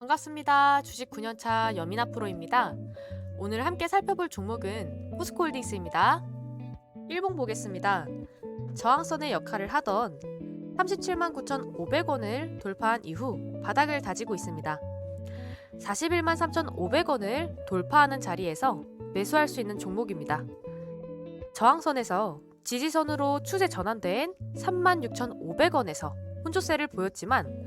반갑습니다. 주식 9년차 여민아 프로입니다. 오늘 함께 살펴볼 종목은 포스코홀딩스입니다. 일봉 보겠습니다. 저항선의 역할을 하던 37만 9,500원을 돌파한 이후 바닥을 다지고 있습니다. 41만 3,500원을 돌파하는 자리에서 매수할 수 있는 종목입니다. 저항선에서 지지선으로 추세 전환된 36,500원에서 혼조세를 보였지만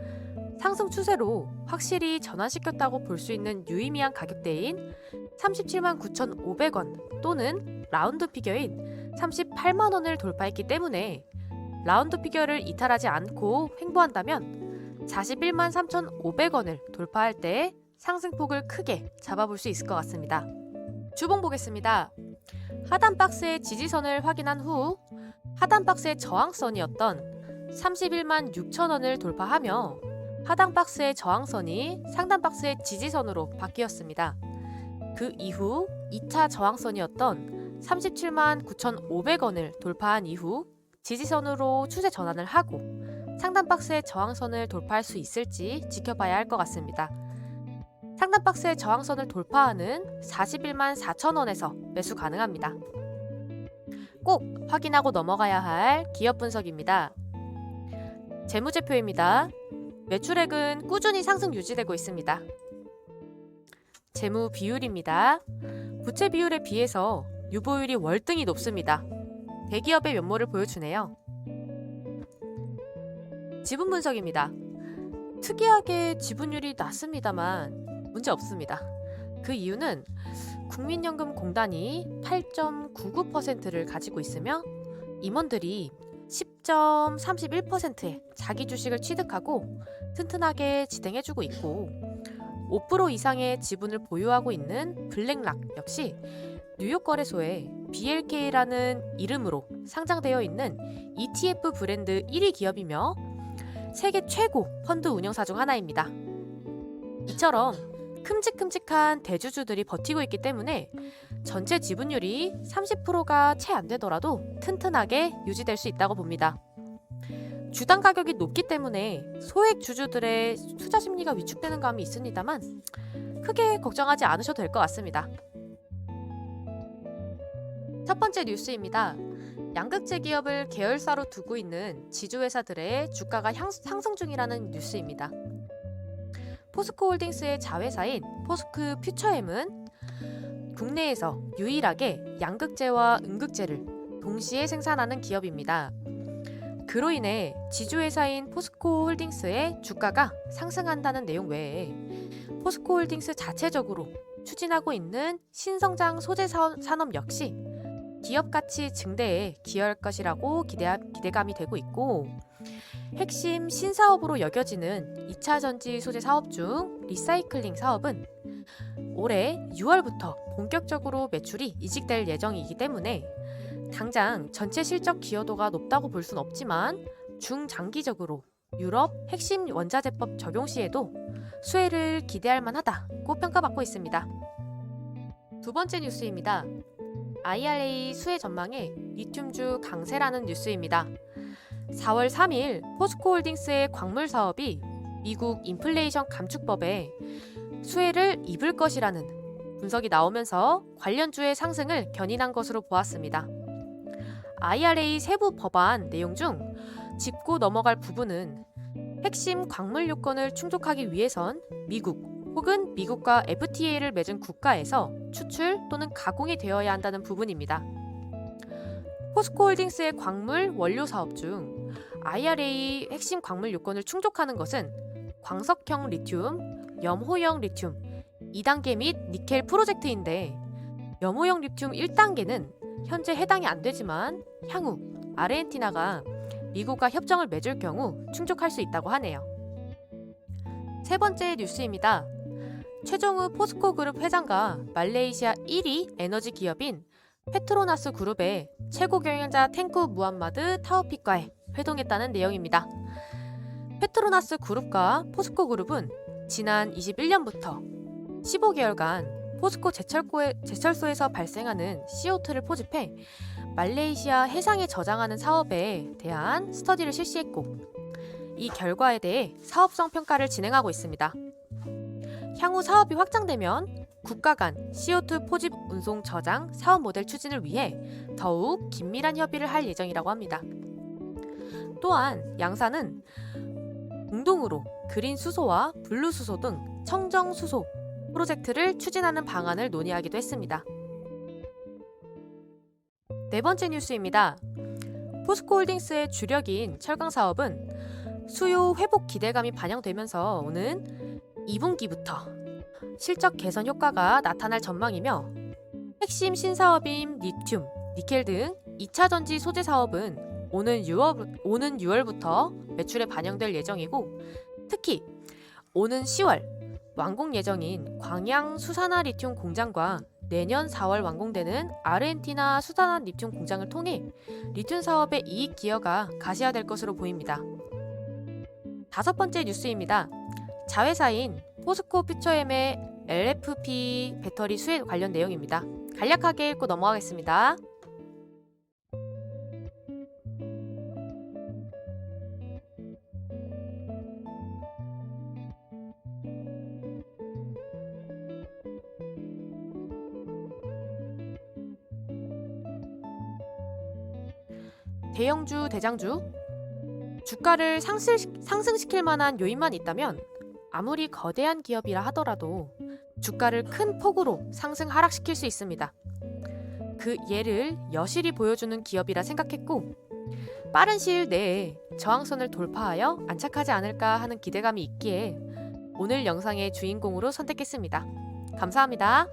상승 추세로 확실히 전환시켰다고 볼 수 있는 유의미한 가격대인 37만 9,500원 또는 라운드 피겨인 38만 원을 돌파했기 때문에 라운드 피겨를 이탈하지 않고 횡보한다면 41만 3,500원을 돌파할 때 상승폭을 크게 잡아볼 수 있을 것 같습니다. 주봉 보겠습니다. 하단 박스의 지지선을 확인한 후 하단 박스의 저항선이었던 31만 6천원을 돌파하며 하단 박스의 저항선이 상단 박스의 지지선으로 바뀌었습니다. 그 이후 2차 저항선이었던 37만 9,500원을 돌파한 이후 지지선으로 추세 전환을 하고 상단 박스의 저항선을 돌파할 수 있을지 지켜봐야 할 것 같습니다. 상단 박스의 저항선을 돌파하는 41만 4천원에서 매수 가능합니다. 꼭 확인하고 넘어가야 할 기업 분석입니다. 재무제표입니다. 매출액은 꾸준히 상승 유지되고 있습니다. 재무 비율입니다. 부채 비율에 비해서 유보율이 월등히 높습니다. 대기업의 면모를 보여주네요. 지분 분석입니다. 특이하게 지분율이 낮습니다만 문제 없습니다. 그 이유는 국민연금공단이 8.99%를 가지고 있으며 임원들이 10.31%의 자기 주식을 취득하고 튼튼하게 진행해주고 있고 5% 이상의 지분을 보유하고 있는 블랙락 역시 뉴욕 거래소에 BLK라는 이름으로 상장되어 있는 ETF 브랜드 1위 기업이며 세계 최고 펀드 운영사 중 하나입니다. 이처럼 큼직큼직한 대주주들이 버티고 있기 때문에 전체 지분율이 30%가 채 안 되더라도 튼튼하게 유지될 수 있다고 봅니다. 주당 가격이 높기 때문에 소액 주주들의 투자 심리가 위축되는 감이 있습니다만 크게 걱정하지 않으셔도 될 것 같습니다. 첫 번째 뉴스입니다. 양극재 기업을 계열사로 두고 있는 지주회사들의 주가가 상승 중이라는 뉴스입니다. 포스코홀딩스의 자회사인 포스크 퓨처엠은 국내에서 유일하게 양극재와 음극재를 동시에 생산하는 기업입니다. 그로 인해 지주회사인 포스코홀딩스의 주가가 상승한다는 내용 외에 포스코홀딩스 자체적으로 추진하고 있는 신성장 소재 산업 역시 기업 가치 증대에 기여할 것이라고 기대감이 되고 있고 핵심 신사업으로 여겨지는 2차 전지 소재 사업 중 리사이클링 사업은 올해 6월부터 본격적으로 매출이 이직될 예정이기 때문에 당장 전체 실적 기여도가 높다고 볼 순 없지만 중장기적으로 유럽 핵심 원자재법 적용 시에도 수혜를 기대할 만하다고 평가받고 있습니다. 두 번째 뉴스입니다. IRA 수혜 전망에 리튬주 강세라는 뉴스입니다. 4월 3일 포스코홀딩스의 광물 사업이 미국 인플레이션 감축법에 수혜를 입을 것이라는 분석이 나오면서 관련주의 상승을 견인한 것으로 보았습니다. IRA 세부 법안 내용 중 짚고 넘어갈 부분은 핵심 광물 요건을 충족하기 위해선 미국 혹은 미국과 FTA를 맺은 국가에서 추출 또는 가공이 되어야 한다는 부분입니다. 포스코홀딩스의 광물 원료 사업 중 IRA 핵심 광물 요건을 충족하는 것은 광석형 리튬, 염호형 리튬 2단계 및 니켈 프로젝트인데 염호형 리튬 1단계는 현재 해당이 안 되지만 향후 아르헨티나가 미국과 협정을 맺을 경우 충족할 수 있다고 하네요. 세 번째 뉴스입니다. 최종우 포스코그룹 회장과 말레이시아 1위 에너지 기업인 페트로나스 그룹의 최고 경영자 탱쿠 무함마드 타우픽과의 회동했다는 내용입니다. 페트로나스 그룹과 포스코 그룹은 지난 21년부터 15개월간 포스코 제철소에서 발생하는 CO2를 포집해 말레이시아 해상에 저장하는 사업에 대한 스터디를 실시했고 이 결과에 대해 사업성 평가를 진행하고 있습니다. 향후 사업이 확장되면 국가 간 CO2 포집 운송 저장 사업 모델 추진을 위해 더욱 긴밀한 협의를 할 예정이라고 합니다. 또한 양사는 공동으로 그린 수소와 블루 수소 등 청정 수소 프로젝트를 추진하는 방안을 논의하기도 했습니다. 네 번째 뉴스입니다. 포스코홀딩스의 주력인 철강 사업은 수요 회복 기대감이 반영되면서 오는 2분기부터 실적 개선 효과가 나타날 전망이며 핵심 신사업인 리튬, 니켈 등 2차 전지 소재 사업은 오는 6월부터 매출에 반영될 예정이고 특히 오는 10월 완공 예정인 광양 수산화 리튬 공장과 내년 4월 완공되는 아르헨티나 수산화 리튬 공장을 통해 리튬 사업의 이익 기여가 가시화될 것으로 보입니다. 다섯 번째 뉴스입니다. 자회사인 포스코 퓨처엠의 LFP 배터리 수혜 관련 내용입니다. 간략하게 읽고 넘어가겠습니다. 대형주, 대장주, 주가를 상승시킬 만한 요인만 있다면 아무리 거대한 기업이라 하더라도 주가를 큰 폭으로 상승 하락시킬 수 있습니다. 그 예를 여실히 보여주는 기업이라 생각했고 빠른 시일 내에 저항선을 돌파하여 안착하지 않을까 하는 기대감이 있기에 오늘 영상의 주인공으로 선택했습니다. 감사합니다.